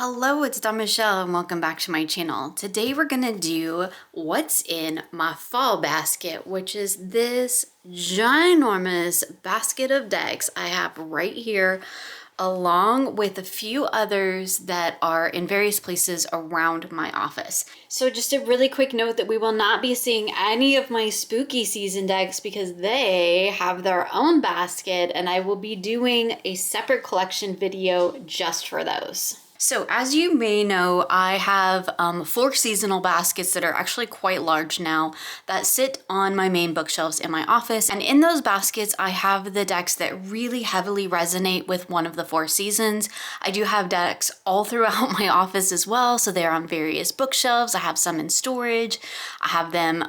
Hello, it's Dawn Michelle and welcome back to my channel. Today we're gonna do what's in my fall basket, which is this ginormous basket of decks I have right here, along with a few others that are in various places around my office. So just a really quick note that we will not be seeing any of my spooky season decks because they have their own basket, and I will be doing a separate collection video just for those. So as you may know, I have 4 seasonal baskets that are actually quite large now that sit on my main bookshelves in my office. And in those baskets, I have the decks that really heavily resonate with one of the 4 seasons. I do have decks all throughout my office as well. So they're on various bookshelves. I have some in storage. I have them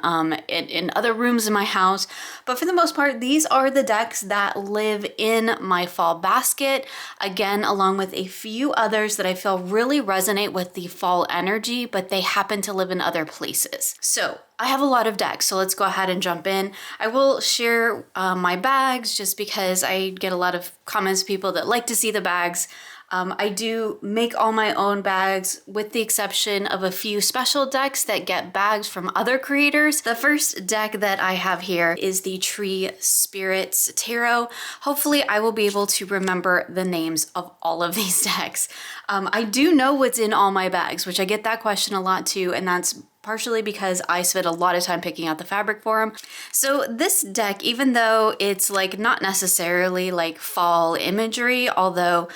in other rooms in my house. But for the most part, these are the decks that live in my fall basket. Again, along with a few others that I feel really resonate with the fall energy, but they happen to live in other places. So I have a lot of decks, so let's go ahead and jump in. I will share my bags just because I get a lot of comments, people that like to see the bags. I do make all my own bags with the exception of a few special decks that get bags from other creators. The first deck that I have here is the Tree Spirits Tarot. Hopefully I will be able to remember the names of all of these decks. I do know what's in all my bags, which I get that question a lot too, and that's partially because I spent a lot of time picking out the fabric for them. So this deck, even though it's like not necessarily like fall imagery, although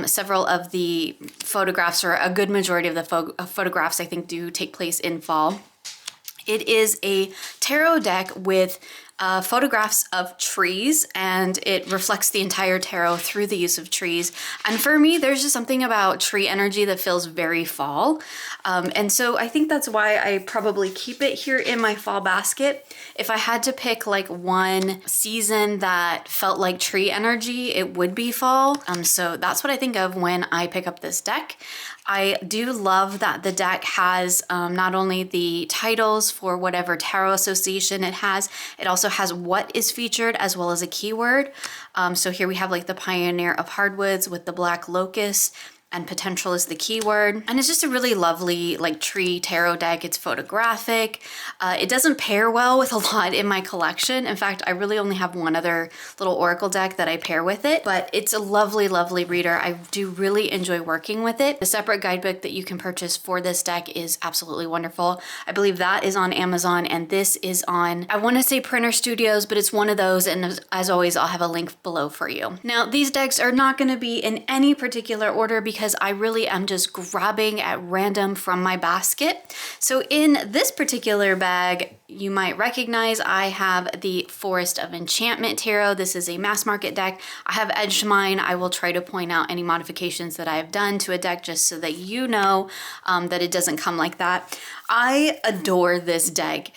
several of the photographs, or a good majority of the photographs I think do take place in fall, it is a tarot deck with photographs of trees, and it reflects the entire tarot through the use of trees. And for me, there's just something about tree energy that feels very fall. And so I think that's why I probably keep it here in my fall basket. If I had to pick like one season that felt like tree energy, it would be fall. So that's what I think of when I pick up this deck. I do love that the deck has not only the titles for whatever tarot association it has, it also has what is featured as well as a keyword. So here we have like the Pioneer of Hardwoods with the Black Locust, and potential is the keyword. And it's just a really lovely like tree tarot deck. It's photographic. It doesn't pair well with a lot in my collection. In fact, I really only have one other little oracle deck that I pair with it, but it's a lovely, lovely reader. I do really enjoy working with it. The separate guidebook that you can purchase for this deck is absolutely wonderful. I believe that is on Amazon, and this is on, I want to say Printer Studios, but it's one of those, and as always, I'll have a link below for you. Now, these decks are not going to be in any particular order because I really am just grabbing at random from my basket. So in this particular bag, you might recognize I have the Forest of Enchantment Tarot. This is a mass market deck. I have edged mine. I will try to point out any modifications that I have done to a deck just so that you know that it doesn't come like that. I adore this deck.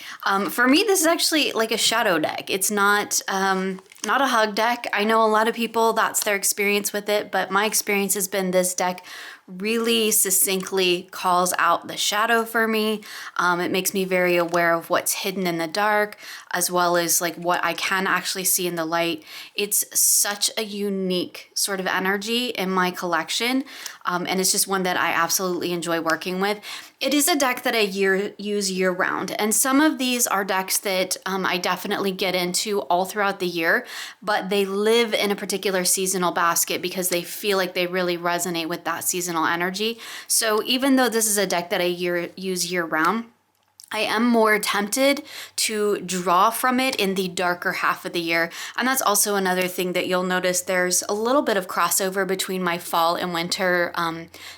For me, this is actually like a shadow deck. It's not a hug deck. I know a lot of people, that's their experience with it, but my experience has been this deck really succinctly calls out the shadow for me. It makes me very aware of what's hidden in the dark, as well as like what I can actually see in the light. It's such a unique sort of energy in my collection, and it's just one that I absolutely enjoy working with. It is a deck that I use year round, and some of these are decks that I definitely get into all throughout the year, but they live in a particular seasonal basket because they feel like they really resonate with that seasonal energy. So even though this is a deck that I use year round, I am more tempted to draw from it in the darker half of the year. And that's also another thing that you'll notice. There's a little bit of crossover between my fall and winter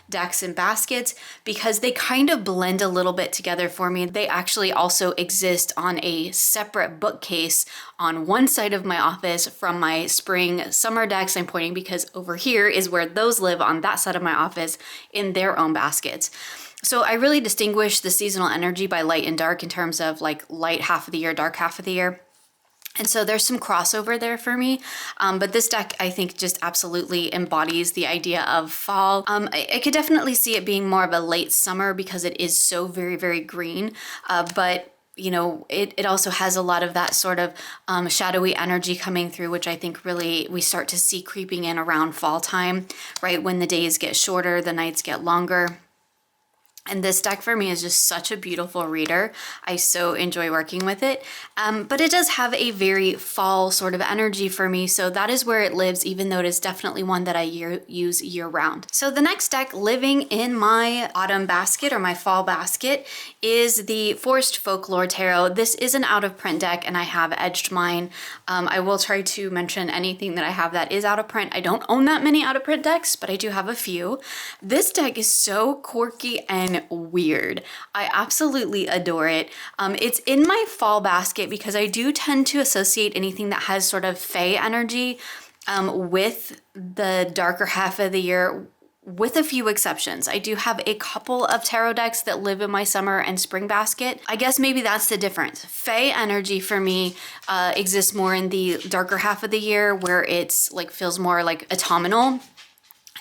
decks and baskets because they kind of blend a little bit together for me. They actually also exist on a separate bookcase on one side of my office from my spring summer decks. I'm pointing because over here is where those live, on that side of my office, in their own baskets. So I really distinguish the seasonal energy by light and dark in terms of like light half of the year, dark half of the year. And so there's some crossover there for me. But this deck, I think, just absolutely embodies the idea of fall. I could definitely see it being more of a late summer because it is so very, very green. But you know, it also has a lot of that sort of shadowy energy coming through, which I think really we start to see creeping in around fall time, right? When the days get shorter, the nights get longer. And this deck for me is just such a beautiful reader. I so enjoy working with it. But it does have a very fall sort of energy for me. So that is where it lives, even though it is definitely one that I use year round. So the next deck living in my autumn basket or my fall basket is the Forest Folklore Tarot. This is an out of print deck and I have edged mine. I will try to mention anything that I have that is out of print. I don't own that many out of print decks, but I do have a few. This deck is so quirky and weird. I absolutely adore it. It's in my fall basket because I do tend to associate anything that has sort of fae energy with the darker half of the year, with a few exceptions. I do have a couple of tarot decks that live in my summer and spring basket. I guess maybe that's the difference. Fae energy for me exists more in the darker half of the year where it's like feels more like autumnal.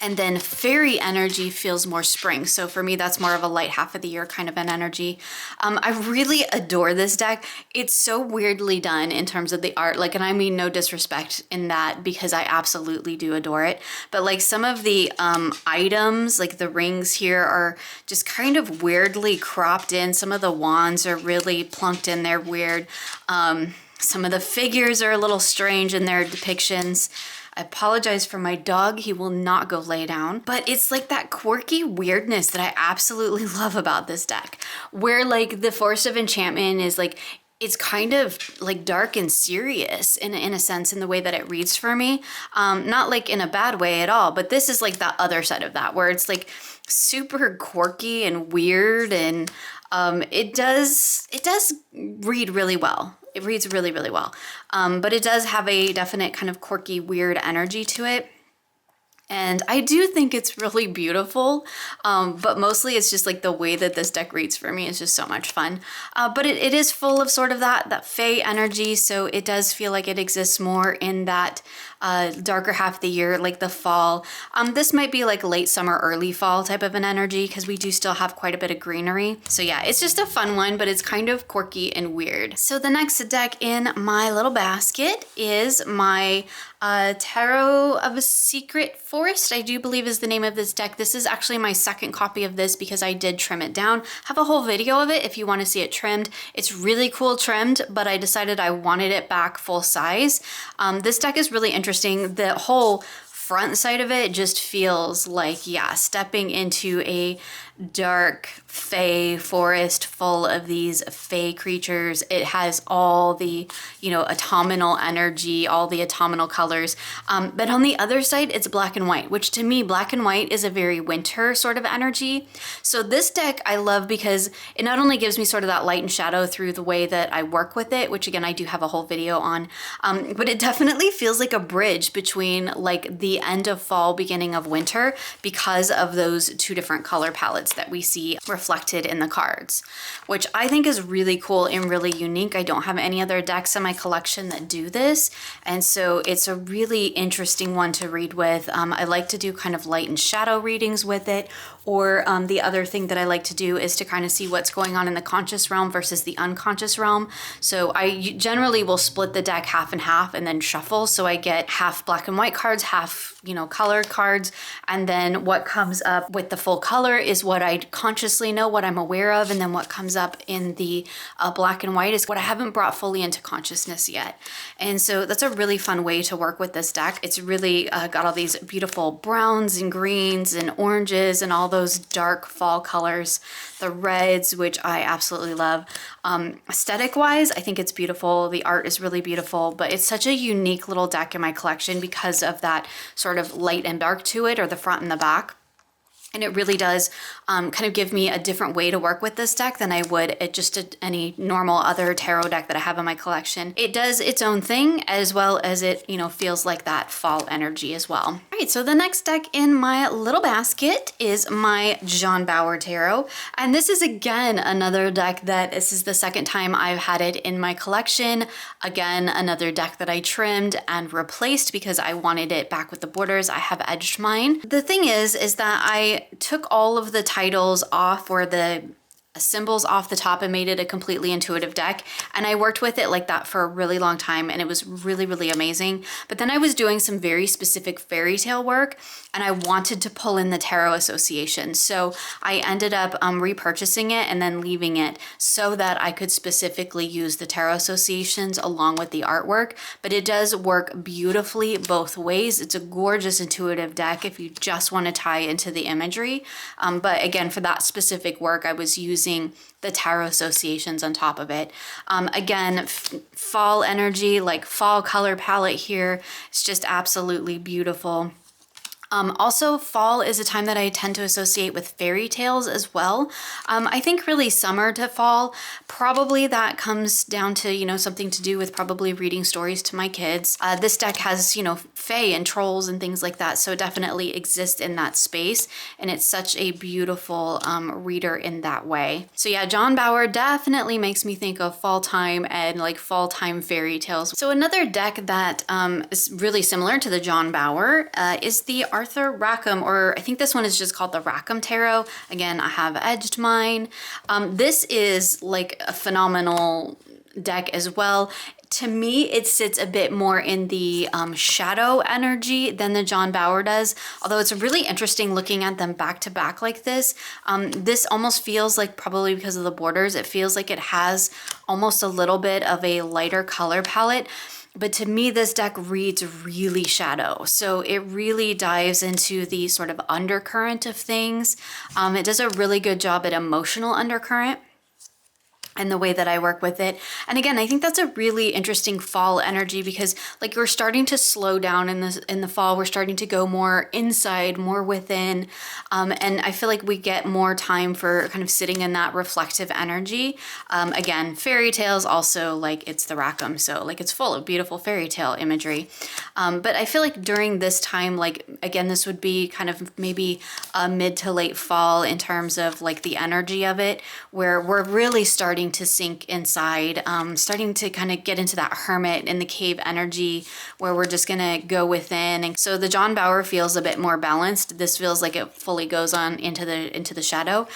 And then fairy energy feels more spring. So for me, that's more of a light half of the year kind of an energy. I really adore this deck. It's so weirdly done in terms of the art. Like, and I mean no disrespect in that because I absolutely do adore it. But like some of the items, like the rings here are just kind of weirdly cropped in. Some of the wands are really plunked in there weird. Some of the figures are a little strange in their depictions. I apologize for my dog. He will not go lay down. But it's like that quirky weirdness that I absolutely love about this deck. Where like the Forest of Enchantment is like, it's kind of like dark and serious in a sense in the way that it reads for me. Not like in a bad way at all, but this is like the other side of that where it's like super quirky and weird and it does read really well. It reads really, really well. But it does have a definite kind of quirky, weird energy to it. And I do think it's really beautiful, but mostly it's just like the way that this deck reads for me is just so much fun. But it is full of sort of that fae energy, so it does feel like it exists more in that darker half of the year, like the fall. This might be like late summer, early fall type of an energy because we do still have quite a bit of greenery. So yeah, it's just a fun one, but it's kind of quirky and weird. So the next deck in my little basket is my Tarot of a Secret Forest, I do believe is the name of this deck. This is actually my second copy of this because I did trim it down. Have a whole video of it if you want to see it trimmed. It's really cool trimmed, but I decided I wanted it back full size. This deck is really interesting. The whole front side of it just feels like, yeah, stepping into a dark fae forest full of these fae creatures. It has all the, you know, autumnal energy, all the autumnal colors. But on the other side, it's black and white, which to me, black and white is a very winter sort of energy. So this deck I love because it not only gives me sort of that light and shadow through the way that I work with it, which again, I do have a whole video on, but it definitely feels like a bridge between like the end of fall, beginning of winter, because of those two different color palettes that we see reflected in the cards, which I think is really cool and really unique. I don't have any other decks in my collection that do this, and so it's a really interesting one to read with. I like to do kind of light and shadow readings with it, or the other thing that I like to do is to kind of see what's going on in the conscious realm versus the unconscious realm. So I generally will split the deck half and half and then shuffle, so I get half black and white cards, half, you know, colored cards, and then what comes up with the full color is what I consciously know, what I'm aware of, and then what comes up in the black and white is what I haven't brought fully into consciousness yet. And so that's a really fun way to work with this deck. It's really got all these beautiful browns and greens and oranges and all those dark fall colors, the reds, which I absolutely love. Aesthetic wise, I think it's beautiful. The art is really beautiful, but it's such a unique little deck in my collection because of that sort of light and dark to it, or the front and the back. And it really does kind of give me a different way to work with this deck than I would at just any normal other tarot deck that I have in my collection. It does its own thing, as well as it, you know, feels like that fall energy as well. All right, so the next deck in my little basket is my Bauer Tarot. And this is again another deck that this is the second time I've had it in my collection. Again, another deck that I trimmed and replaced because I wanted it back with the borders. I have edged mine. The thing is that I took all of the titles off, or the symbols off the top and made it a completely intuitive deck. And I worked with it like that for a really long time, and it was really, really amazing. But then I was doing some very specific fairy tale work, and I wanted to pull in the tarot association. So I ended up repurchasing it and then leaving it so that I could specifically use the tarot associations along with the artwork. But it does work beautifully both ways. It's a gorgeous intuitive deck if you just want to tie into the imagery. But again, for that specific work, I was using the tarot associations on top of it. Again, fall energy, like fall color palette here. It's just absolutely beautiful. Also, fall is a time that I tend to associate with fairy tales as well. I think really summer to fall, probably that comes down to, you know, something to do with probably reading stories to my kids. This deck has, you know, fae and trolls and things like that, so it definitely exists in that space, and it's such a beautiful reader in that way. So yeah, John Bauer definitely makes me think of fall time and like fall time fairy tales. So another deck that is really similar to the John Bauer is the Arthur Rackham, or I think this one is just called the Rackham Tarot. Again, I have edged mine. This is like a phenomenal deck as well. To me, it sits a bit more in the shadow energy than the John Bauer does, although it's really interesting looking at them back to back like this. This almost feels like, probably because of the borders, it feels like it has almost a little bit of a lighter color palette. But to me, this deck reads really shadow. So it really dives into the sort of undercurrent of things. It does a really good job at emotional undercurrent and the way that I work with it. And again, I think that's a really interesting fall energy, because like we're starting to slow down in the fall. We're starting to go more inside, more within. And I feel like we get more time for kind of sitting in that reflective energy. Again, fairy tales also, like it's the Rackham, so like it's full of beautiful fairy tale imagery. But I feel like during this time, like again, this would be kind of maybe a mid to late fall in terms of like the energy of it, where we're really starting to sink inside, starting to kind of get into that hermit in the cave energy where we're just gonna go within. And so the John Bauer feels a bit more balanced. This feels like it fully goes on into the shadow.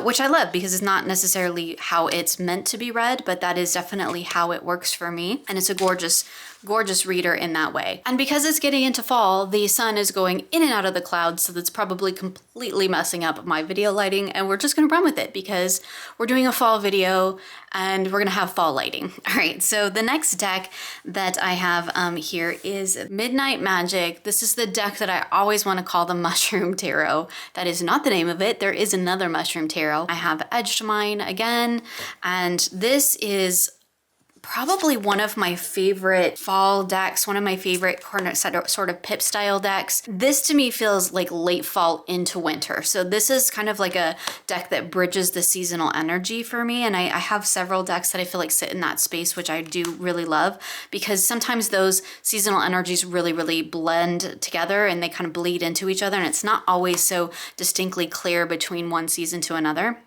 Which I love, because it's not necessarily how it's meant to be read, but that is definitely how it works for me. And it's a gorgeous, gorgeous reader in that way. And because it's getting into fall, the sun is going in and out of the clouds, so that's probably completely messing up my video lighting, and we're just gonna run with it because we're doing a fall video and we're gonna have fall lighting. All right, so the next deck that I have here is Midnight Magic. This is the deck that I always wanna call the Mushroom Tarot. That is not the name of it. There is another Mushroom Tarot. I have edged mine again, and this is probably one of my favorite fall decks, one of my favorite sort of pip style decks. This to me feels like late fall into winter. So this is kind of like a deck that bridges the seasonal energy for me. And I have several decks that I feel like sit in that space, which I do really love, because sometimes those seasonal energies really, really blend together and they kind of bleed into each other. And it's not always so distinctly clear between one season to another.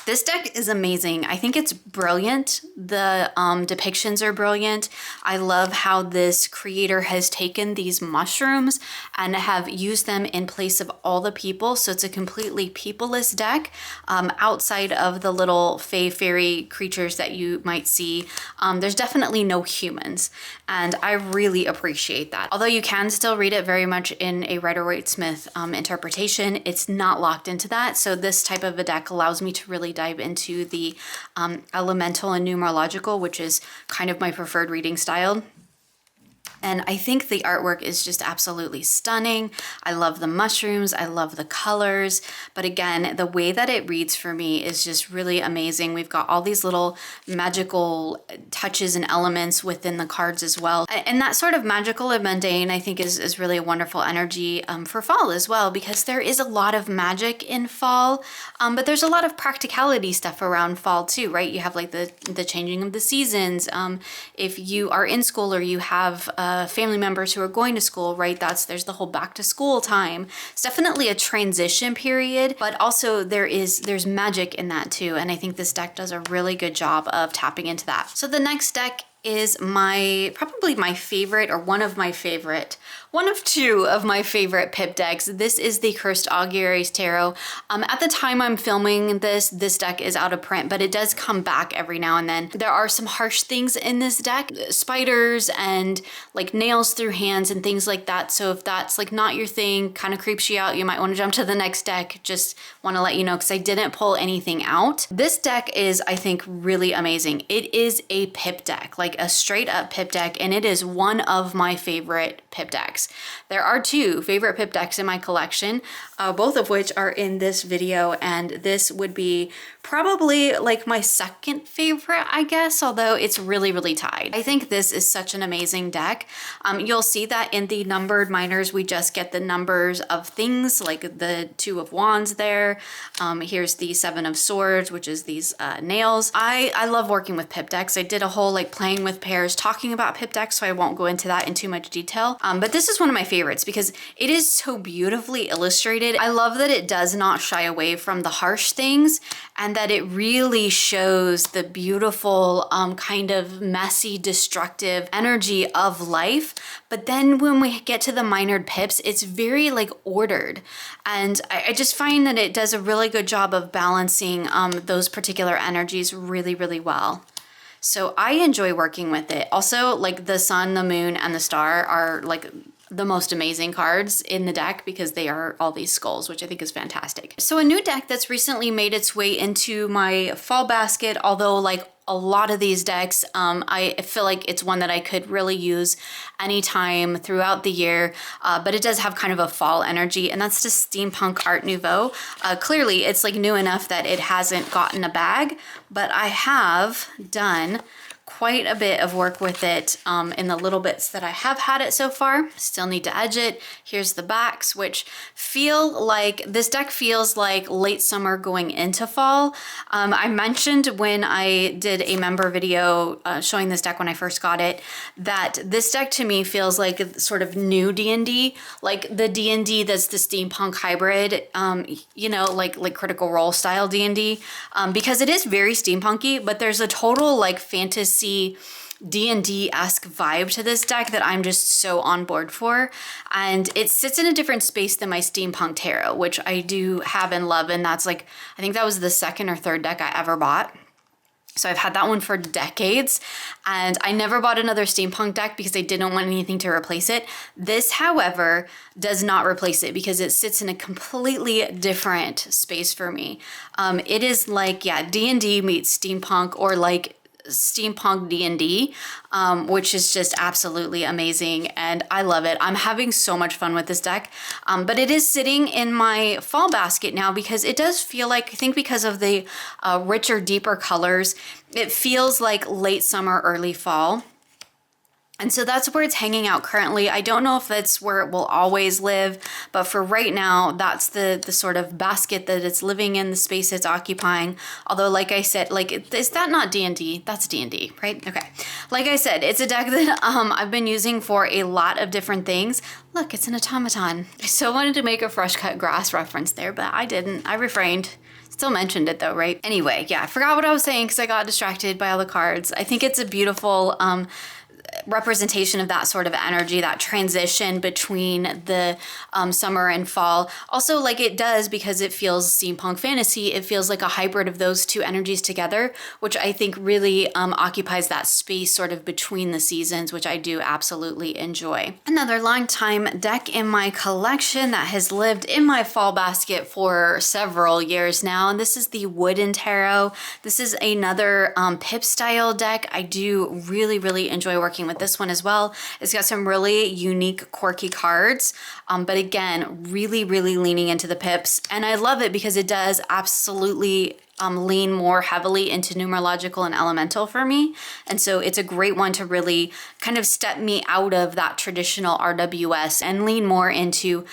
This deck is amazing. I think it's brilliant. The depictions are brilliant. I love how this creator has taken these mushrooms and have used them in place of all the people. So it's a completely peopleless deck, outside of the little fae fairy creatures that you might see. There's definitely no humans, and I really appreciate that. Although you can still read it very much in a Rider-Waite-Smith interpretation, it's not locked into that. So this type of a deck allows me to really dive into the elemental and numerological, which is kind of my preferred reading style. And I think the artwork is just absolutely stunning. I love the mushrooms, I love the colors, but again, the way that it reads for me is just really amazing. We've got all these little magical touches and elements within the cards as well. And that sort of magical and mundane, I think is really a wonderful energy for fall as well, because there is a lot of magic in fall, but there's a lot of practicality stuff around fall too, right? You have like the changing of the seasons. If you are in school or you have family members who are going to school, right? There's the whole back to school time. It's definitely a transition period, but also there's magic in that too. And I think this deck does a really good job of tapping into that. So the next deck is probably my favorite, or one of two of my favorite pip decks. This is the Cursed Auguries Tarot. At the time I'm filming this deck is out of print, but it does come back every now and then. There are some harsh things in this deck, spiders and like nails through hands and things like that. So if that's like not your thing, kind of creeps you out, you might want to jump to the next deck. Just want to let you know, because I didn't pull anything out. This deck is, I think, really amazing. It is a pip deck, like a straight up pip deck, and it is one of my favorite pip decks. There are two favorite pip decks in my collection, both of which are in this video, and this would be probably like my second favorite, I guess, although it's really tied. I think this is such an amazing deck. You'll see that in the numbered minors, we just get the numbers of things, like the 2 of Wands there. Here's the 7 of Swords, which is these nails. I love working with pip decks. I did a whole like playing with pairs talking about pip decks, so I won't go into that in too much detail. But this is one of my favorites because it is so beautifully illustrated. I love that it does not shy away from the harsh things, and that it really shows the beautiful kind of messy, destructive energy of life. But then when we get to the minored pips, it's very like ordered. And I just find that it does a really good job of balancing those particular energies really well. So I enjoy working with it. Also, like the sun, the moon, and the star are like the most amazing cards in the deck because they are all these skulls, which I think is fantastic. So a new deck that's recently made its way into my fall basket, although like a lot of these decks, I feel like it's one that I could really use anytime throughout the year, but it does have kind of a fall energy, and that's the Steampunk Art Nouveau. Clearly, it's like new enough that it hasn't gotten a bag, but I have done quite a bit of work with it in the little bits that I have had it so far. Still need to edge it. Here's the backs, which feel like, this deck feels like late summer going into fall. I mentioned when I did a member video showing this deck when I first got it, that this deck to me feels like a sort of new D&D, like the D&D that's the steampunk hybrid, you know, like Critical Role style D&D, because it is very steampunky, but there's a total like fantasy D&D-esque vibe to this deck that I'm just so on board for. And it sits in a different space than my Steampunk Tarot, which I do have and love, and that's like, I think that was the second or third deck I ever bought. So I've had that one for decades, and I never bought another steampunk deck because I didn't want anything to replace it. This, however, does not replace it because it sits in a completely different space for me. It is like, yeah, D&D meets steampunk, or like steampunk D&D, which is just absolutely amazing, and I love it. I'm having so much fun with this deck, but it is sitting in my fall basket now because it does feel like, I think because of the richer, deeper colors, it feels like late summer, early fall. And so that's where it's hanging out currently. I don't know if that's where it will always live, but for right now, that's the sort of basket that it's living in, the space it's occupying. Although, like I said, like, is that not D&D? That's D&D, right? Okay. Like I said, it's a deck that I've been using for a lot of different things. Look, it's an automaton. I so wanted to make a fresh cut grass reference there, but I didn't. I refrained. Still mentioned it though, right? Anyway, yeah, I forgot what I was saying because I got distracted by all the cards. I think it's a beautiful representation of that sort of energy, that transition between the summer and fall. Also, like, it does, because it feels steampunk fantasy, it feels like a hybrid of those two energies together, which I think really occupies that space sort of between the seasons, which I do absolutely enjoy. Another long-time deck in my collection that has lived in my fall basket for several years now, and this is the Wooden Tarot. This is another pip style deck. I do really enjoy working with this one as well. It's got some really unique, quirky cards, but again, really leaning into the pips. And I love it because it does absolutely lean more heavily into numerological and elemental for me. And so it's a great one to really kind of step me out of that traditional RWS and lean more into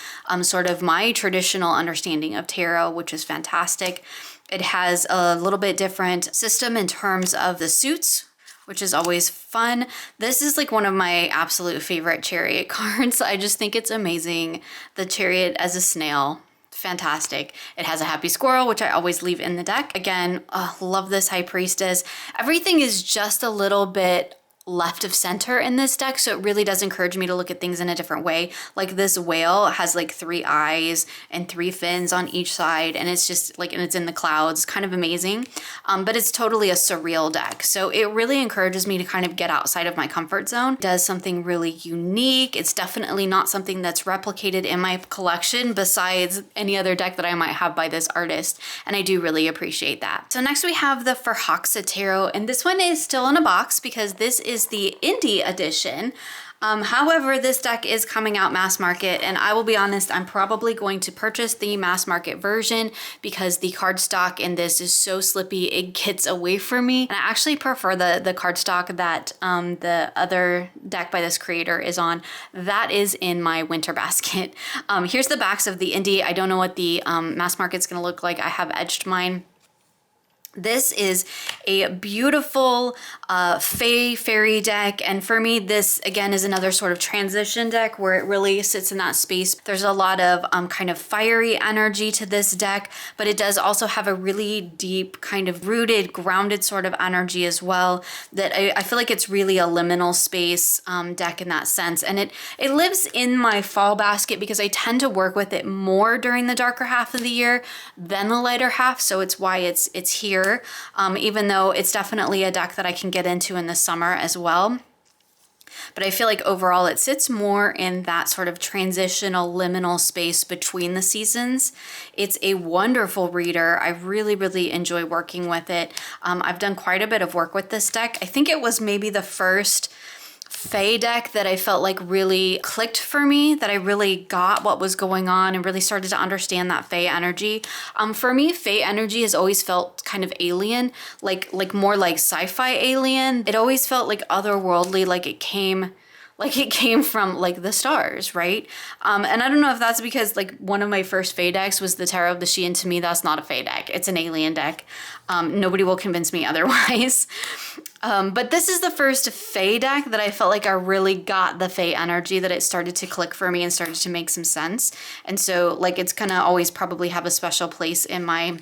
sort of my traditional understanding of tarot, which is fantastic. It has a little bit different system in terms of the suits, which is always fun. This is like one of my absolute favorite Chariot cards. I just think it's amazing. The Chariot as a snail, fantastic. It has a happy squirrel, which I always leave in the deck. Again, love this High Priestess. Everything is just a little bit left of center in this deck, so it really does encourage me to look at things in a different way. Like this whale has like 3 eyes and 3 fins on each side, and it's just like, and it's in the clouds, kind of amazing. But it's totally a surreal deck, so it really encourages me to kind of get outside of my comfort zone. It does something really unique. It's definitely not something that's replicated in my collection besides any other deck that I might have by this artist, and I do really appreciate that. So next we have the Förhäxa Tarot, and this one is still in a box because this is the indie edition. However, this deck is coming out mass market, and I will be honest, I'm probably going to purchase the mass market version because the cardstock in this is so slippy, it gets away from me. And I actually prefer the cardstock that the other deck by this creator is on. That is in my winter basket. Here's the backs of the indie. I don't know what the mass market's gonna look like. I have edged mine. This is a beautiful fairy deck, and for me this again is another sort of transition deck where it really sits in that space. There's a lot of kind of fiery energy to this deck, but it does also have a really deep kind of rooted, grounded sort of energy as well, that I feel like it's really a liminal space deck in that sense. And it lives in my fall basket because I tend to work with it more during the darker half of the year than the lighter half, so it's why it's here. Even though it's definitely a deck that I can get into in the summer as well. But I feel like overall it sits more in that sort of transitional liminal space between the seasons. It's a wonderful reader. I really, really enjoy working with it. I've done quite a bit of work with this deck. I think it was maybe the first Fae deck that I felt like really clicked for me, that I really got what was going on and really started to understand that Fae energy. For me, Fae energy has always felt kind of alien, like more like sci-fi alien. It always felt like otherworldly, like it came from like the stars, right? And I don't know if that's because like one of my first Fae decks was the Tarot of the She, and to me that's not a Fae deck, it's an alien deck. Nobody will convince me otherwise. But this is the first Fae deck that I felt like I really got the Fae energy, that it started to click for me and started to make some sense. And so like it's gonna always probably have a special place in my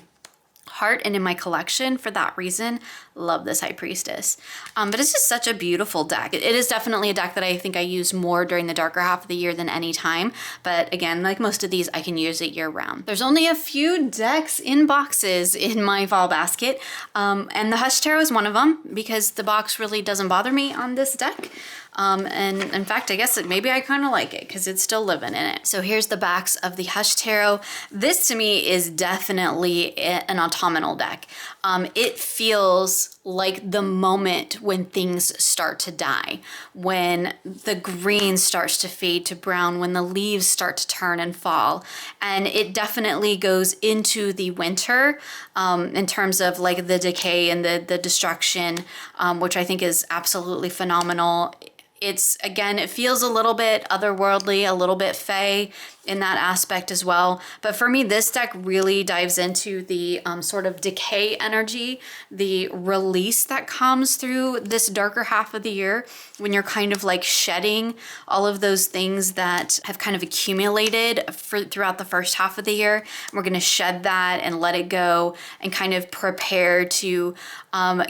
heart and in my collection for that reason. Love this High Priestess. But it's just such a beautiful deck. It is definitely a deck that I think I use more during the darker half of the year than any time. But again, like most of these, I can use it year round. There's only a few decks in boxes in my fall basket. And the Hush Tarot is one of them because the box really doesn't bother me on this deck. And in fact, I guess maybe I kind of like it because it's still living in it. So here's the backs of the Hush Tarot. This to me is definitely an autumnal deck. It feels like the moment when things start to die, when the green starts to fade to brown, when the leaves start to turn and fall. And it definitely goes into the winter in terms of like the decay and the destruction, which I think is absolutely phenomenal. It's, again, it feels a little bit otherworldly, a little bit Fae in that aspect as well. But for me, this deck really dives into the sort of decay energy, the release that comes through this darker half of the year when you're kind of like shedding all of those things that have kind of accumulated throughout the first half of the year. And we're going to shed that and let it go and kind of prepare to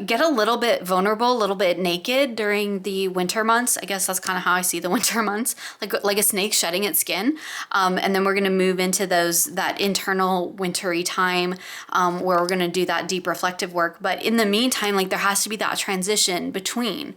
get a little bit vulnerable, a little bit naked during the winter months. I guess that's kind of how I see the winter months, like a snake shedding its skin. And then we're going to move into that internal wintry time where we're going to do that deep reflective work. But in the meantime, like there has to be that transition between.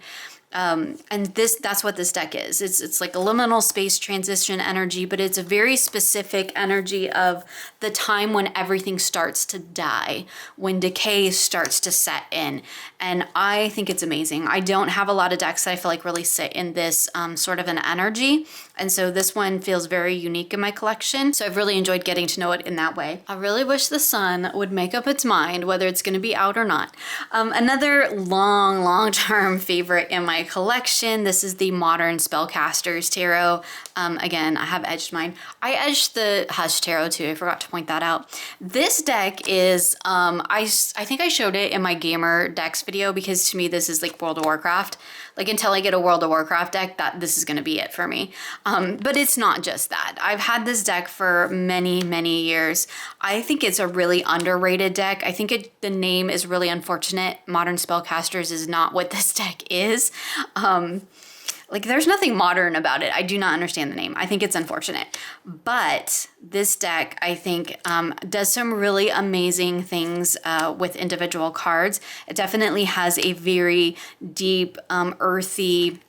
And that's what this deck is. It's like a liminal space transition energy, but it's a very specific energy of the time when everything starts to die, when decay starts to set in. And I think it's amazing. I don't have a lot of decks that I feel like really sit in this sort of an energy. And so this one feels very unique in my collection. So I've really enjoyed getting to know it in that way. I really wish the sun would make up its mind whether it's going to be out or not. Another long-term favorite in my collection, this is the Modern Spellcasters Tarot. Again, I have edged mine. I edged the Hush Tarot too. I forgot to point that out. This deck is, I think I showed it in my gamer decks video because to me this is like World of Warcraft. Like until I get a World of Warcraft deck, this is gonna be it for me. But it's not just that. I've had this deck for many, many years. I think it's a really underrated deck. I think the name is really unfortunate. Modern Spellcasters is not what this deck is. Like there's nothing modern about it. I do not understand the name. I think it's unfortunate. But this deck, I think, does some really amazing things with individual cards. It definitely has a very deep, earthy,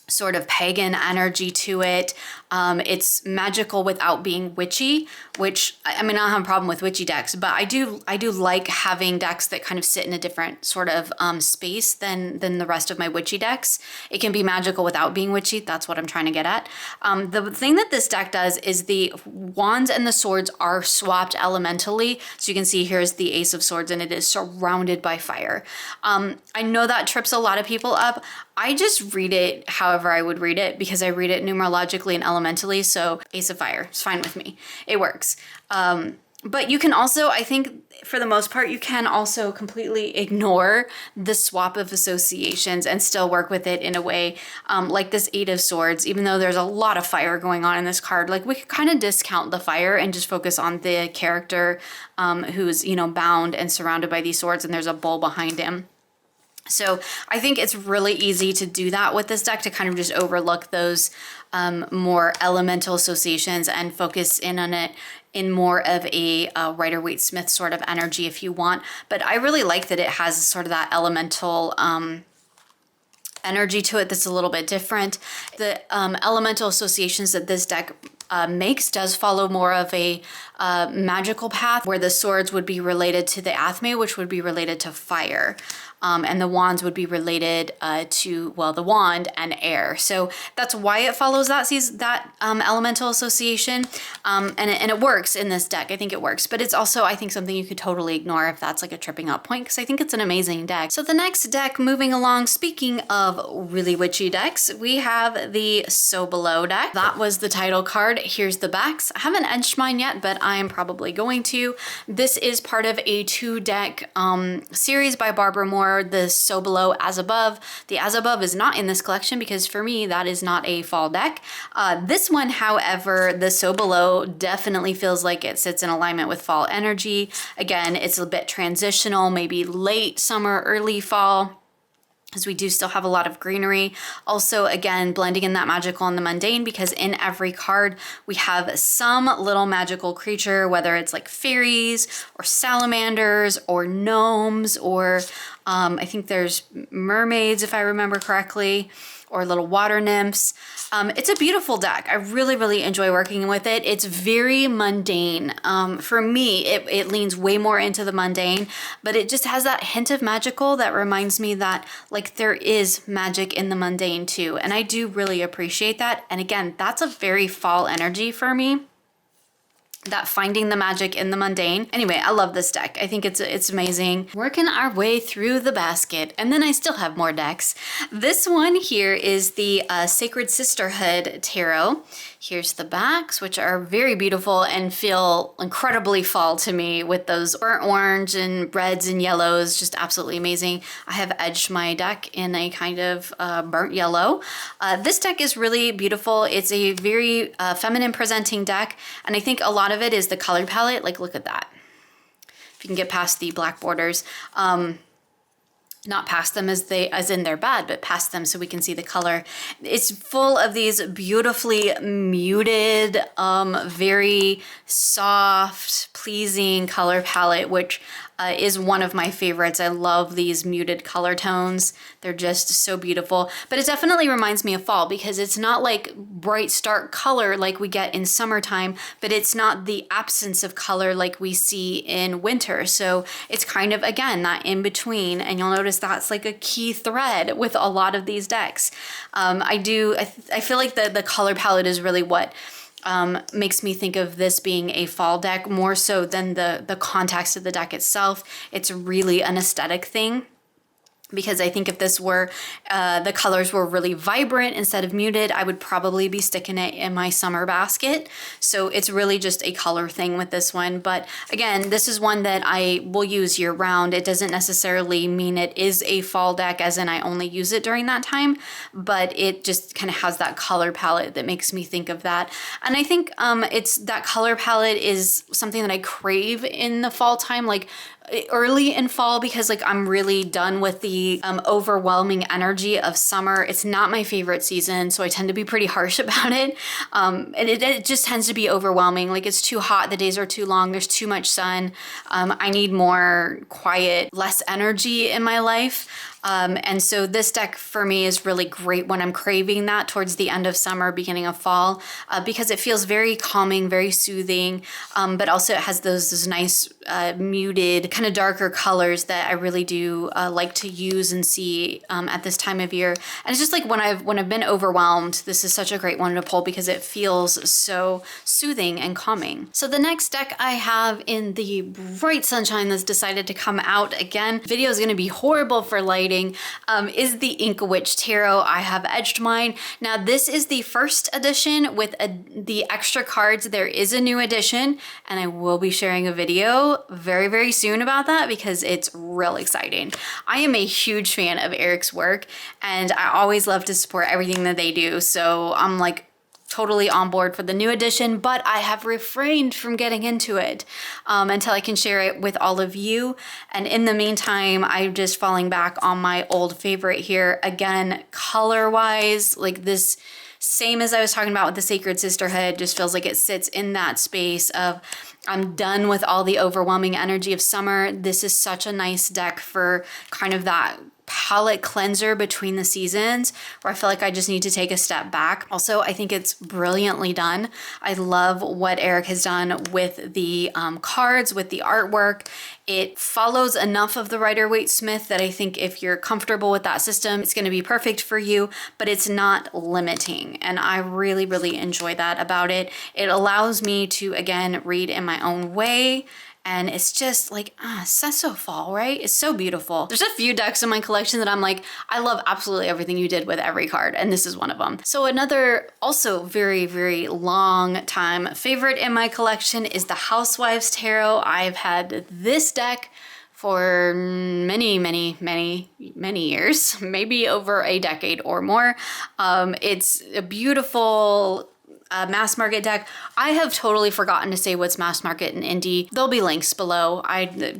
sort of pagan energy to it. It's magical without being witchy, which, I mean, I don't have a problem with witchy decks, but I do like having decks that kind of sit in a different sort of space than the rest of my witchy decks. It can be magical without being witchy. That's what I'm trying to get at. The thing that this deck does is the wands and the swords are swapped elementally. So you can see here's the Ace of Swords and it is surrounded by fire. I know that trips a lot of people up. I just read it however I would read it because I read it numerologically and elementally. So Ace of Fire, it's fine with me. It works. But you can also, I think for the most part, you can also completely ignore the swap of associations and still work with it in a way like this Eight of Swords, even though there's a lot of fire going on in this card. Like we could kind of discount the fire and just focus on the character who's, you know, bound and surrounded by these swords and there's a bull behind him. So I think it's really easy to do that with this deck, to kind of just overlook those more elemental associations and focus in on it in more of a Rider-Waite-Smith sort of energy if you want. But I really like that it has sort of that elemental energy to it that's a little bit different. The elemental associations that this deck makes does follow more of a magical path, where the swords would be related to the Athame, which would be related to fire. And the wands would be related to, well, the wand and air. So that's why it follows that elemental association. And it works in this deck. I think it works. But it's also, I think, something you could totally ignore if that's like a tripping up point, because I think it's an amazing deck. So the next deck, moving along, speaking of really witchy decks, we have the So Below deck. That was the title card. Here's the backs. I haven't edged mine yet, but I am probably going to. This is part of a 2-deck series by Barbara Moore, the So Below As Above. The As Above is not in this collection because for me that is not a fall deck. This one, however, the So Below definitely feels like it sits in alignment with fall energy. Again, it's a bit transitional, maybe late summer, early fall, because we do still have a lot of greenery. Also, again, blending in that magical and the mundane, because in every card we have some little magical creature, whether it's like fairies or salamanders or gnomes, or I think there's mermaids, if I remember correctly, or little water nymphs. It's a beautiful deck. I really, really enjoy working with it. It's very mundane. For me, it leans way more into the mundane, but it just has that hint of magical that reminds me that like there is magic in the mundane too. And I do really appreciate that. And again, that's a very fall energy for me, that finding the magic in the mundane. Anyway, I love this deck. I think it's amazing. Working our way through the basket, and then I still have more decks. This one here is the Sacred Sisterhood Tarot. Here's the backs, which are very beautiful and feel incredibly fall to me with those burnt orange and reds and yellows, just absolutely amazing. I have edged my deck in a kind of burnt yellow. This deck is really beautiful. It's a very feminine presenting deck, and I think a lot of it is the color palette. Like, look at that. If you can get past the black borders, not past them as in they're bad, but past them so we can see the color. It's full of these beautifully muted, very soft, pleasing color palette, which is one of my favorites. I love these muted color tones. They're just so beautiful. But it definitely reminds me of fall, because it's not like bright, stark color like we get in summertime, but it's not the absence of color like we see in winter. So it's kind of, again, that in between. And you'll notice that's like a key thread with a lot of these decks. I feel like the color palette is really what makes me think of this being a fall deck more so than the context of the deck itself. It's really an aesthetic thing. because I think if this were, the colors were really vibrant instead of muted, I would probably be sticking it in my summer basket. So it's really just a color thing with this one. But again, this is one that I will use year round. It doesn't necessarily mean it is a fall deck, as in I only use it during that time, but it just kind of has that color palette that makes me think of that. And I think it's that color palette is something that I crave in the fall time, like early in fall, because like I'm really done with the overwhelming energy of summer. It's not my favorite season, so I tend to be pretty harsh about it. And it just tends to be overwhelming. Like it's too hot, the days are too long, there's too much sun. I need more quiet, less energy in my life. And so this deck for me is really great when I'm craving that towards the end of summer, beginning of fall, because it feels very calming, very soothing, but also it has those nice muted, kind of darker colors that I really do like to use and see at this time of year. And it's just like when I've been overwhelmed, this is such a great one to pull because it feels so soothing and calming. So the next deck I have in the bright sunshine that's decided to come out again, video is going to be horrible for lighting, is the Ink Witch Tarot. I have edged mine. Now this is the first edition with the extra cards. There is a new edition, and I will be sharing a video very, very soon about that because it's real exciting. I am a huge fan of Eric's work, and I always love to support everything that they do. So I'm like totally on board for the new edition, but I have refrained from getting into it until I can share it with all of you. And in the meantime, I'm just falling back on my old favorite here. Again, color-wise, like this, same as I was talking about with the Sacred Sisterhood, just feels like it sits in that space of I'm done with all the overwhelming energy of summer. This is such a nice deck for kind of that palette cleanser between the seasons where I feel like I just need to take a step back. Also, I think it's brilliantly done. I love what Eric has done with the cards, with the artwork. It follows enough of the Rider-Waite-Smith that I think if you're comfortable with that system, it's going to be perfect for you, but it's not limiting. And I really, really enjoy that about it. It allows me to, again, read in my own way. And it's just like, it's so fall, right? It's so beautiful. There's a few decks in my collection that I'm like, I love absolutely everything you did with every card, and this is one of them. So another also very, very long time favorite in my collection is the Housewives Tarot. I've had this deck for many, many, many, many years, maybe over a decade or more. It's a beautiful mass market deck. I have totally forgotten to say what's mass market and indie. There'll be links below.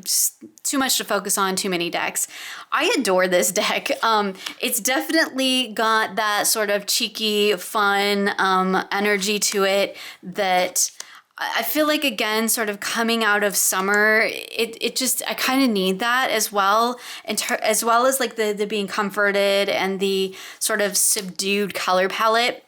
Just too much to focus on, too many decks. I adore this deck. It's definitely got that sort of cheeky, fun energy to it that I feel like, again, sort of coming out of summer, it just, I kind of need that as well, as well as like the being comforted and the sort of subdued color palette.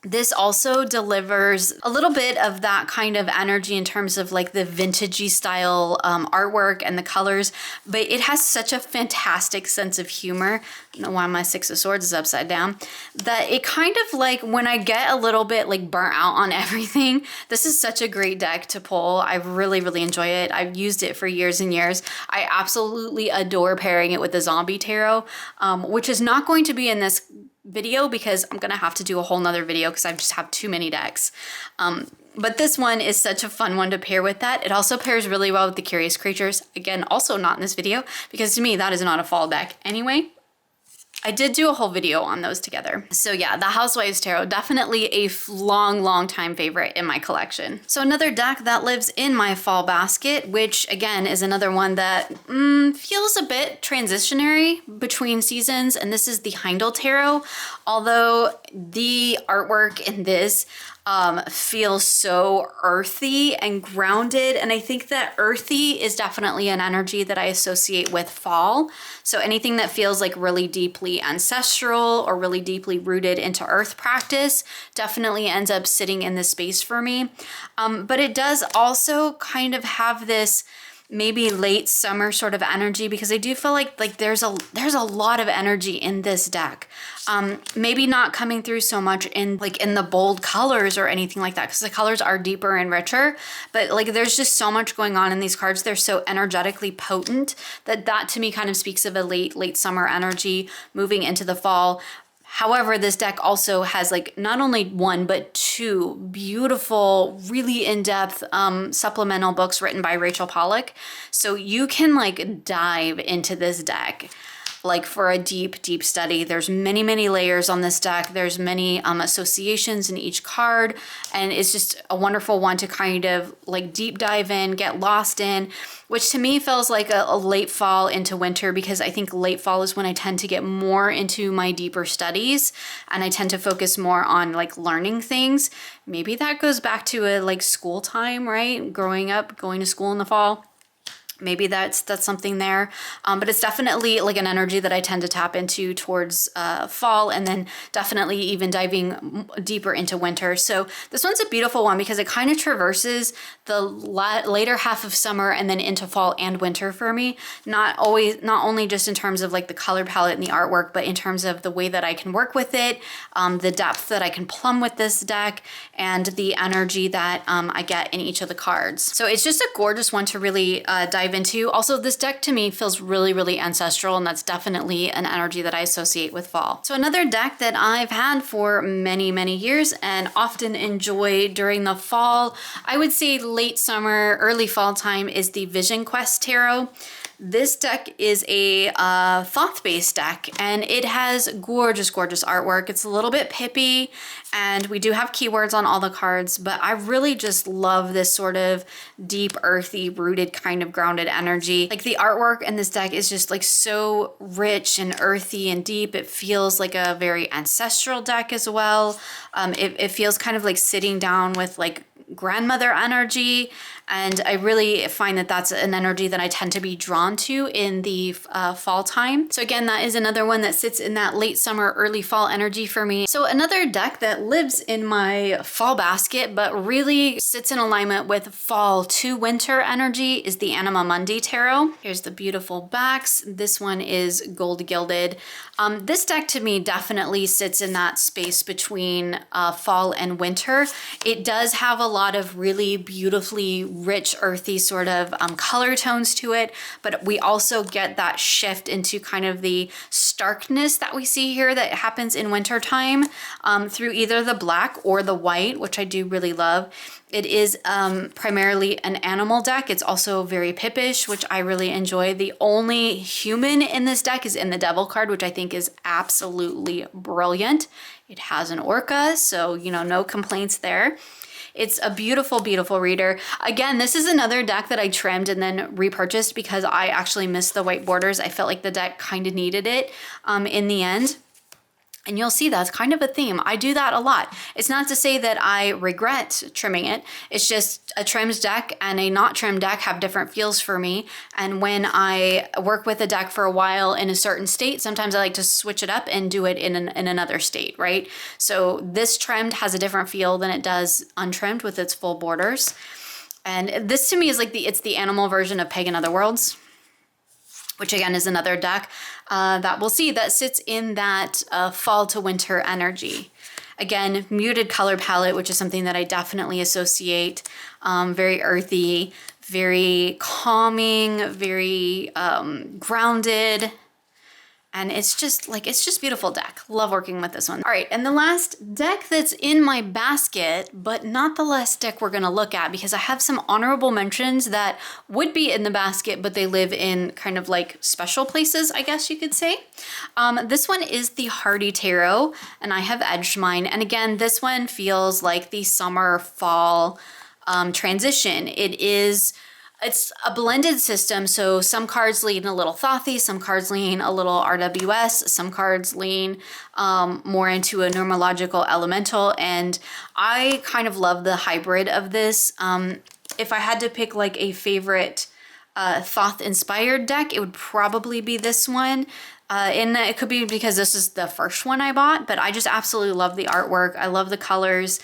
This also delivers a little bit of that kind of energy in terms of like the vintagey style artwork and the colors, but it has such a fantastic sense of humor. I don't know why my Six of Swords is upside down. That it kind of like, when I get a little bit like burnt out on everything, this is such a great deck to pull. I really, really enjoy it. I've used it for years and years. I absolutely adore pairing it with the Zombie Tarot, which is not going to be in this video because I'm gonna have to do a whole nother video because I just have too many decks. But this one is such a fun one to pair with that. It also pairs really well with the Curious Creatures. Again, also not in this video because to me that is not a fall deck anyway. I did do a whole video on those together. So yeah, the Housewives Tarot, definitely a long, long time favorite in my collection. So another deck that lives in my fall basket, which again is another one that feels a bit transitionary between seasons, and this is the Haindl Tarot. Although the artwork in this feels so earthy and grounded, and I think that earthy is definitely an energy that I associate with fall. So anything that feels like really deeply ancestral or really deeply rooted into earth practice definitely ends up sitting in this space for me. But it does also kind of have this maybe late summer sort of energy, because I do feel like there's a lot of energy in this deck. Maybe not coming through so much in the bold colors or anything like that, because the colors are deeper and richer, but like there's just so much going on in these cards. They're so energetically potent that to me kind of speaks of a late summer energy moving into the fall. However, this deck also has like not only one, but two beautiful, really in-depth supplemental books written by Rachel Pollack. So you can like dive into this deck like for a deep study. There's many layers on this deck. There's many associations in each card, and it's just a wonderful one to kind of like deep dive in, get lost in, which to me feels like a late fall into winter, because I think late fall is when I tend to get more into my deeper studies and I tend to focus more on like learning things. Maybe that goes back to a like school time, right? Growing up, going to school in the fall. Maybe that's something there, but it's definitely like an energy that I tend to tap into towards fall, and then definitely even diving deeper into winter. So this one's a beautiful one because it kind of traverses the later half of summer and then into fall and winter for me. Not only just in terms of like the color palette and the artwork, but in terms of the way that I can work with it, the depth that I can plumb with this deck, and the energy that I get in each of the cards. So it's just a gorgeous one to really dive into. Also, this deck to me feels really ancestral, and that's definitely an energy that I associate with fall. So another deck that I've had for many years and often enjoy during the fall, I would say late summer, early fall time, is the Vision Quest Tarot. This deck is a Thoth-based deck, and it has gorgeous artwork. It's a little bit pippy, and we do have keywords on all the cards, but I really just love this sort of deep, earthy, rooted kind of grounded energy. Like the artwork in this deck is just like so rich and earthy and deep. It feels like a very ancestral deck as well. It feels kind of like sitting down with like grandmother energy, and I really find that that's an energy that I tend to be drawn to in the fall time. So again, that is another one that sits in that late summer, early fall energy for me. So another deck that lives in my fall basket but really sits in alignment with fall to winter energy is the Anima Mundi Tarot. Here's the beautiful backs. This one is gold gilded. This deck to me definitely sits in that space between fall and winter. It does have a lot of really beautifully rich, earthy sort of color tones to it, but we also get that shift into kind of the starkness that we see here that happens in wintertime through either the black or the white, which I do really love. It is primarily an animal deck. It's also very pippish, which I really enjoy. The only human in this deck is in the Devil card, which I think is absolutely brilliant. It has an orca, so, you know, no complaints there. It's a beautiful reader. Again, this is another deck that I trimmed and then repurchased because I actually missed the white borders. I felt like the deck kind of needed it in the end. And you'll see that's kind of a theme. I do that a lot. It's not to say that I regret trimming it. It's just a trimmed deck and a not trimmed deck have different feels for me. And when I work with a deck for a while in a certain state, sometimes I like to switch it up and do it in another state, right? So this trimmed has a different feel than it does untrimmed with its full borders. And this to me is like it's the animal version of Pagan Otherworlds, which again is another deck that we'll see that sits in that fall to winter energy. Again, muted color palette, which is something that I definitely associate. Very earthy, very calming, very grounded. And it's just beautiful deck. Love working with this one. All right, and the last deck that's in my basket, but not the last deck we're gonna look at, because I have some honorable mentions that would be in the basket, but they live in kind of like special places, I guess you could say. This one is the Hardy Tarot, and I have edged mine. And again, this one feels like the summer fall transition. It's a blended system, so some cards lean a little Thothy, some cards lean a little RWS, some cards lean more into a numerological elemental, and I kind of love the hybrid of this. If I had to pick like a favorite Thoth-inspired deck, it would probably be this one. And it could be because this is the first one I bought, but I just absolutely love the artwork. I love the colors.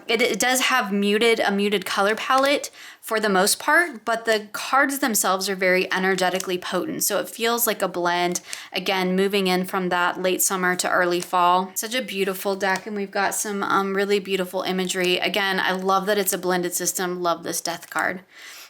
It does have a muted color palette for the most part, but the cards themselves are very energetically potent. So it feels like a blend, again, moving in from that late summer to early fall. Such a beautiful deck, and we've got some really beautiful imagery. Again, I love that it's a blended system. Love this death card,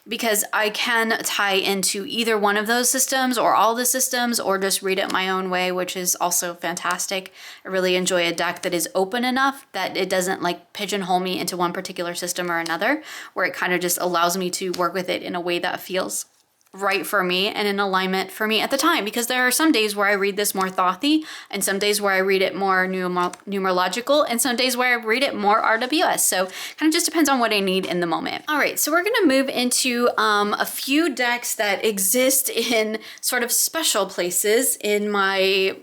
because I can tie into either one of those systems or all the systems, or just read it my own way, which is also fantastic. I really enjoy a deck that is open enough that it doesn't like pigeonhole me into one particular system or another, where it kind of just allows me to work with it in a way that feels right for me and in alignment for me at the time, because there are some days where I read this more thothy, and some days where I read it more numerological, and some days where I read it more RWS. So kind of just depends on what I need in the moment. All right, so we're gonna move into a few decks that exist in sort of special places in my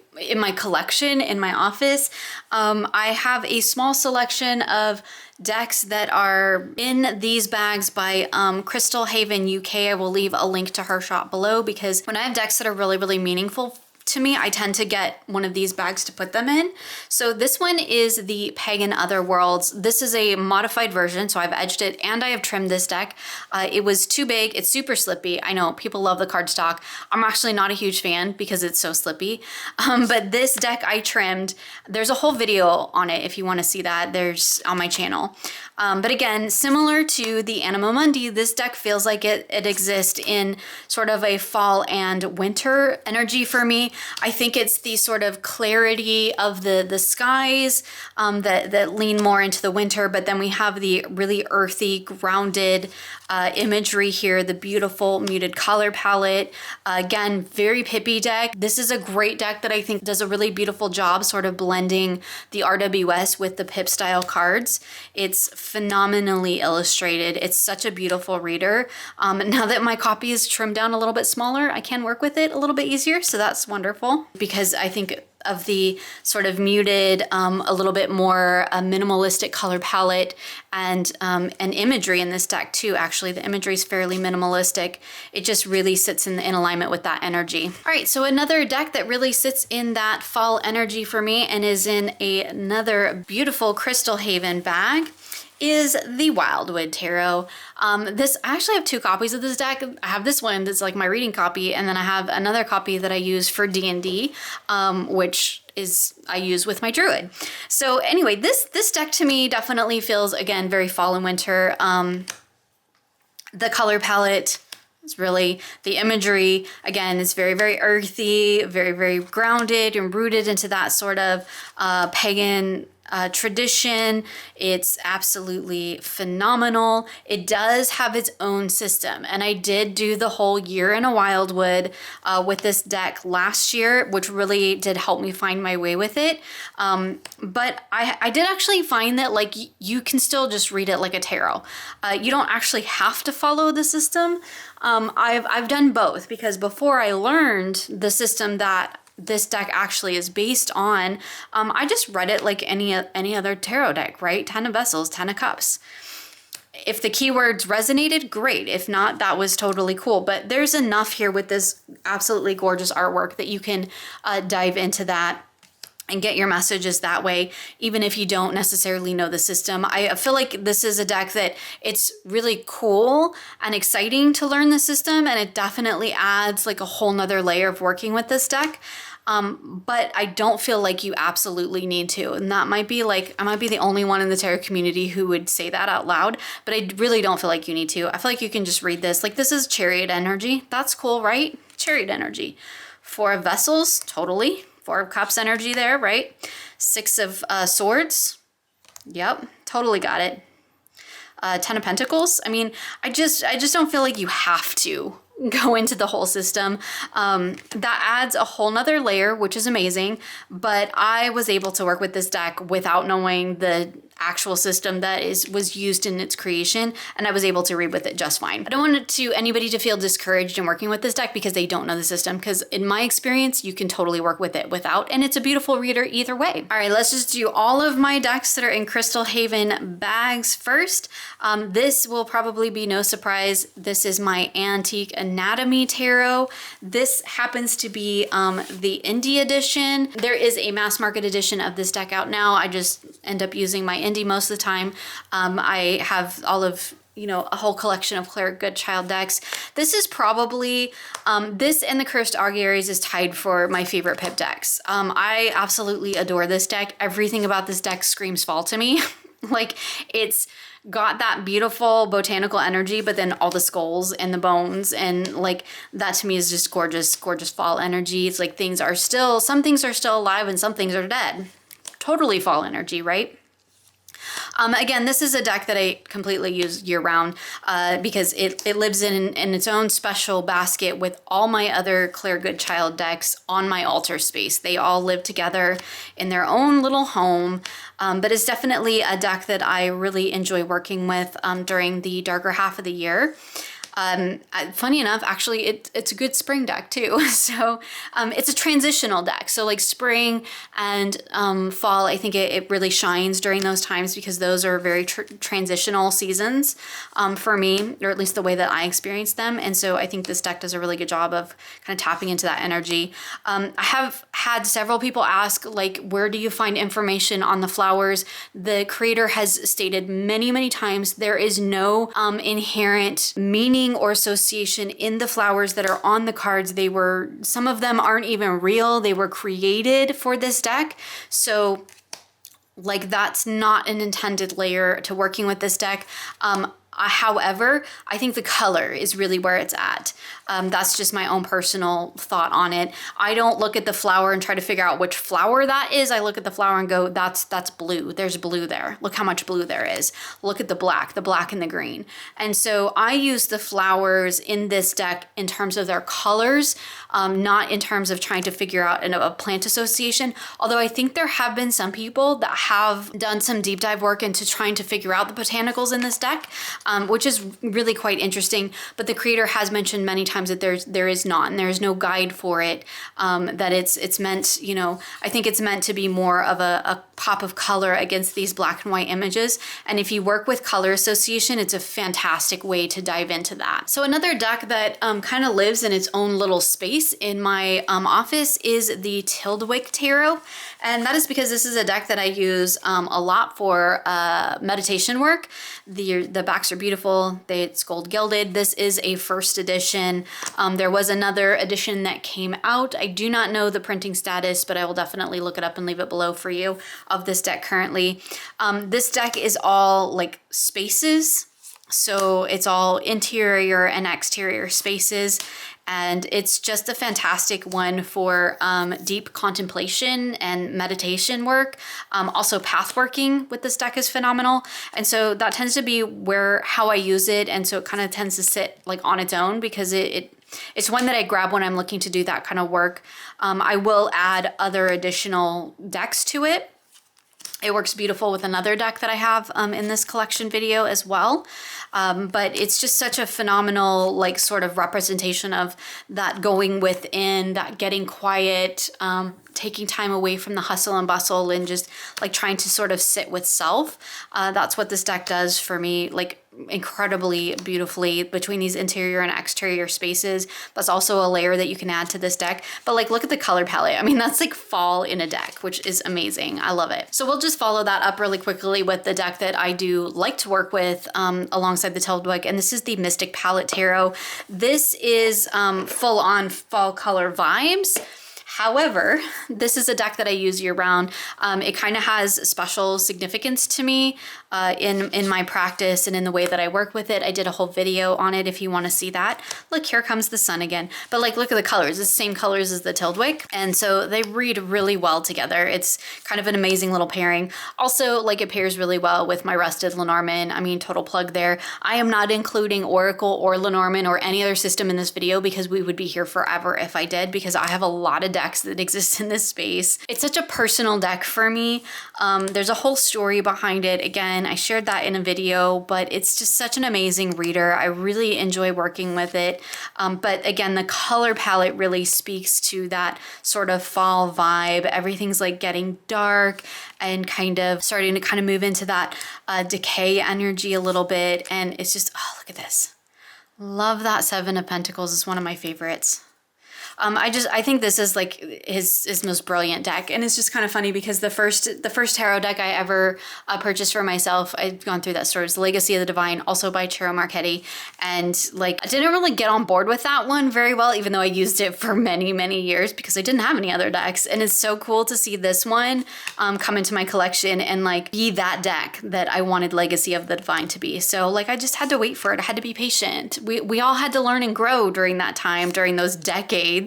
collection, in my office. I have a small selection of decks that are in these bags by Crystal Haven UK. I will leave a link to her shop below, because when I have decks that are really, really meaningful to me, I tend to get one of these bags to put them in. So this one is the Pagan Otherworlds. This is a modified version, so I've edged it and I have trimmed this deck. It was too big, it's super slippy. I know people love the cardstock. I'm actually not a huge fan because it's so slippy. But this deck I trimmed. There's a whole video on it if you want to see that. There's on my channel. But again, similar to the Anima Mundi, this deck feels like it exists in sort of a fall and winter energy for me. I think it's the sort of clarity of the skies that lean more into the winter, but then we have the really earthy, grounded imagery here, the beautiful muted color palette. Again, very pippy deck. This is a great deck that I think does a really beautiful job sort of blending the RWS with the pip style cards. It's phenomenally illustrated. It's such a beautiful reader. Now that my copy is trimmed down a little bit smaller, I can work with it a little bit easier, so that's wonderful, because I think of the sort of muted, a little bit more minimalistic color palette and imagery in this deck too. Actually, the imagery is fairly minimalistic. It just really sits in alignment with that energy. All right, so another deck that really sits in that fall energy for me and is in another beautiful Crystal Haven bag is the Wildwood Tarot. I actually have two copies of this deck. I have this one that's like my reading copy, and then I have another copy that I use for D&D, which I use with my druid. So anyway, this deck to me definitely feels, again, very fall and winter. The color palette is really, the imagery, again, is very, very earthy, very, very grounded and rooted into that sort of pagan tradition. It's absolutely phenomenal. It does have its own system, and I did do the whole year in a Wildwood with this deck last year, which really did help me find my way with it. But I did actually find that like you can still just read it like a tarot. You don't actually have to follow the system. I've done both, because before I learned the system that this deck actually is based on, I just read it like any other tarot deck, right? 10 of Vessels, 10 of Cups. If the keywords resonated, great. If not, that was totally cool. But there's enough here with this absolutely gorgeous artwork that you can dive into that and get your messages that way, even if you don't necessarily know the system. I feel like this is a deck that it's really cool and exciting to learn the system, and it definitely adds like a whole nother layer of working with this deck. But I don't feel like you absolutely need to. And that might be like, I might be the only one in the tarot community who would say that out loud, but I really don't feel like you need to. I feel like you can just read this. Like, this is Chariot energy. That's cool, right? Chariot energy. 4 of Vessels, totally. 4 of Cups energy there, right? 6 of Swords. Yep, totally got it. 10 of Pentacles. I mean, I just don't feel like you have to go into the whole system. That adds a whole nother layer, which is amazing, but I was able to work with this deck without knowing the actual system that was used in its creation, and I was able to read with it just fine. I don't want anybody to feel discouraged in working with this deck because they don't know the system, because in my experience, you can totally work with it without, and it's a beautiful reader either way. All right, let's just do all of my decks that are in Crystal Haven bags first. This will probably be no surprise. This is my Antique Anatomy Tarot. This happens to be the indie edition. There is a mass market edition of this deck out now. I just end up using my indie most of the time. I have all of, you know, a whole collection of Cleric Goodchild decks. This is probably, this and the Cursed Auguries is tied for my favorite pip decks. I absolutely adore this deck. Everything about this deck screams fall to me. Like, it's got that beautiful botanical energy, but then all the skulls and the bones, and like that to me is just gorgeous, gorgeous fall energy. It's like some things are still alive and some things are dead. Totally fall energy, right? Again, this is a deck that I completely use year round because it lives in its own special basket with all my other Cleric Goodchild decks on my altar space. They all live together in their own little home, but it's definitely a deck that I really enjoy working with during the darker half of the year. Funny enough, actually, it's a good spring deck too. So it's a transitional deck. So like spring and fall, I think it really shines during those times because those are very transitional seasons for me, or at least the way that I experience them. And so I think this deck does a really good job of kind of tapping into that energy. I have had several people ask, like, where do you find information on the flowers? The creator has stated many, many times there is no inherent meaning or association in the flowers that are on the cards. Some of them aren't even real. They were created for this deck. So like, that's not an intended layer to working with this deck. However, I think the color is really where it's at. That's just my own personal thought on it. I don't look at the flower and try to figure out which flower that is. I look at the flower and go, that's blue. There's blue there. Look how much blue there is. Look at the black and the green. And so I use the flowers in this deck in terms of their colors, not in terms of trying to figure out a plant association. Although I think there have been some people that have done some deep dive work into trying to figure out the botanicals in this deck. Which is really quite interesting. But the creator has mentioned many times that there is not, and there is no guide for it. That it's meant, you know, I think it's meant to be more of a pop of color against these black and white images. And if you work with color association, it's a fantastic way to dive into that. So another deck that kind of lives in its own little space in my office is the Tyldwick Tarot. And that is because this is a deck that I use a lot for meditation work. The backs are beautiful. It's gold gilded. This is a first edition. There was another edition that came out. I do not know the printing status, but I will definitely look it up and leave it below for you of this deck currently. This deck is all like spaces. So it's all interior and exterior spaces. And it's just a fantastic one for deep contemplation and meditation work. Also path working with this deck is phenomenal. And so that tends to be how I use it. And so it kind of tends to sit like on its own because it's one that I grab when I'm looking to do that kind of work. I will add other additional decks to it. It works beautiful with another deck that I have in this collection video as well. But it's just such a phenomenal, like, sort of representation of that going within, that getting quiet, taking time away from the hustle and bustle and just like trying to sort of sit with self. That's what this deck does for me, like incredibly beautifully between these interior and exterior spaces. That's also a layer that you can add to this deck. But like, look at the color palette. I mean, that's like fall in a deck, which is amazing. I love it. So we'll just follow that up really quickly with the deck that I do like to work with alongside the Tyldwick, and this is the Mystic Palette Tarot. This is full on fall color vibes. However, this is a deck that I use year round. It kind of has special significance to me in my practice and in the way that I work with it. I did a whole video on it if you want to see that. Look, here comes the sun again. But like, look at the colors. It's the same colors as the Tyldwick. And so they read really well together. It's kind of an amazing little pairing. Also, like, it pairs really well with my Rusted Lenormand. I mean, total plug there. I am not including Oracle or Lenormand or any other system in this video because we would be here forever if I did, because I have a lot of decks decks that exist in this space. It's such a personal deck for me. There's a whole story behind it. Again, I shared that in a video, but it's just such an amazing reader. I really enjoy working with it. But again, the color palette really speaks to that sort of fall vibe. Everything's like getting dark and kind of starting to kind of move into that decay energy a little bit. And it's just, oh, look at this. Love that Seven of Pentacles. Is one of my favorites. I think this is like his most brilliant deck. And it's just kind of funny because the first tarot deck I ever purchased for myself, I'd gone through that story, was Legacy of the Divine, also by Tarot Marchetti. And like, I didn't really get on board with that one very well, even though I used it for many, many years because I didn't have any other decks. And it's so cool to see this one come into my collection and like be that deck that I wanted Legacy of the Divine to be. So like, I just had to wait for it. I had to be patient. We all had to learn and grow during that time, during those decades.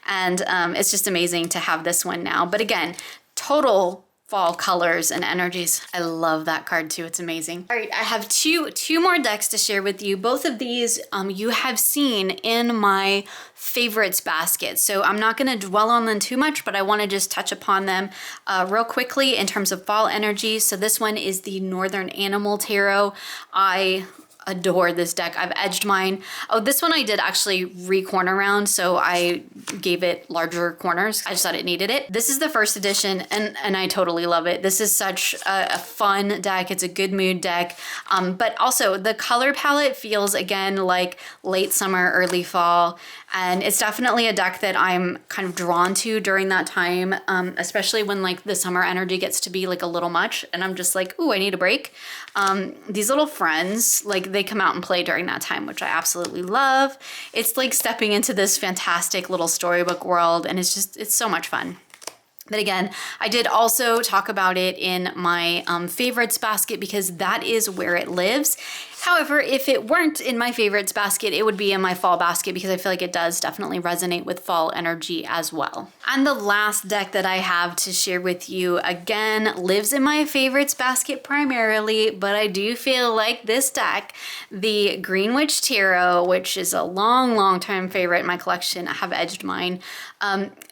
And it's just amazing to have this one now. But again, total fall colors and energies. I love that card too. It's amazing. All right, I have two more decks to share with you. Both of these you have seen in my favorites basket. So I'm not going to dwell on them too much, but I want to just touch upon them real quickly in terms of fall energies. So this one is the Northern Animal Tarot. I adore this deck. I've edged mine. Oh, this one I did actually re-corner round, so I gave it larger corners. I just thought it needed it. This is the first edition, and I totally love it. This is such a fun deck. It's a good mood deck, but also the color palette feels, again, like late summer, early fall, and it's definitely a deck that I'm kind of drawn to during that time, especially when like the summer energy gets to be like a little much, and I'm just like, ooh, I need a break. These little friends, like they come out and play during that time, which I absolutely love. It's like stepping into this fantastic little storybook world, and it's so much fun. But again, I did also talk about it in my favorites basket because that is where it lives. However, if it weren't in my favorites basket, it would be in my fall basket because I feel like it does definitely resonate with fall energy as well. And the last deck that I have to share with you, again, lives in my favorites basket primarily, but I do feel like this deck, the Greenwich Tarot, which is a long time favorite in my collection, I have edged mine.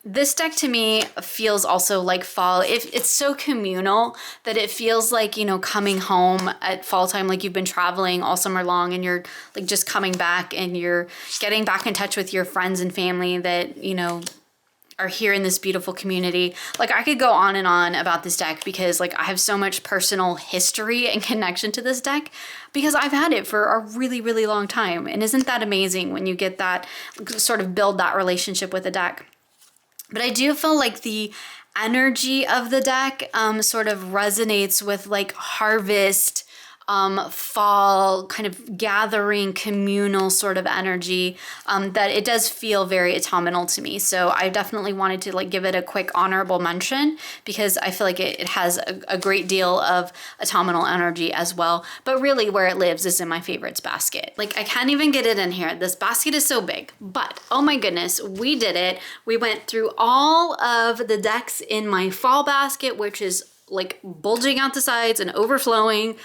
This deck to me feels also like fall. It's so communal that it feels like, you know, coming home at fall time, like you've been traveling all summer long and you're like just coming back and you're getting back in touch with your friends and family that, you know, are here in this beautiful community. Like I could go on and on about this deck because like I have so much personal history and connection to this deck because I've had it for a really long time. And isn't that amazing when you get that, sort of build that relationship with a deck? But I do feel like the energy of the deck sort of resonates with like harvest, fall, kind of gathering communal sort of energy, that it does feel very autumnal to me. So I definitely wanted to like give it a quick honorable mention because I feel like it has a great deal of autumnal energy as well. But really where it lives is in my favorites basket. Like I can't even get it in here. This basket is so big, but oh my goodness, we did it. We went through all of the decks in my fall basket, which is like bulging out the sides and overflowing.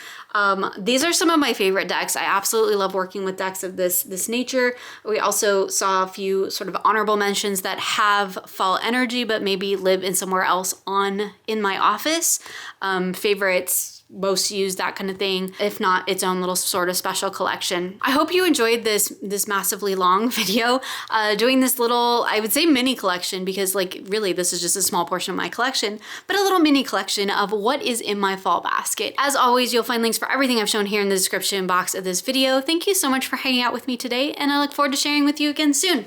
These are some of my favorite decks. I absolutely love working with decks of this nature. We also saw a few sort of honorable mentions that have fall energy, but maybe live in somewhere else in my office. Favorites, most used, that kind of thing, if not its own little sort of special collection. I hope you enjoyed this massively long video, doing this little, I would say mini collection, because like really this is just a small portion of my collection, but a little mini collection of what is in my fall basket. As always, you'll find links for everything I've shown here in the description box of this video. Thank you so much for hanging out with me today, and I look forward to sharing with you again soon.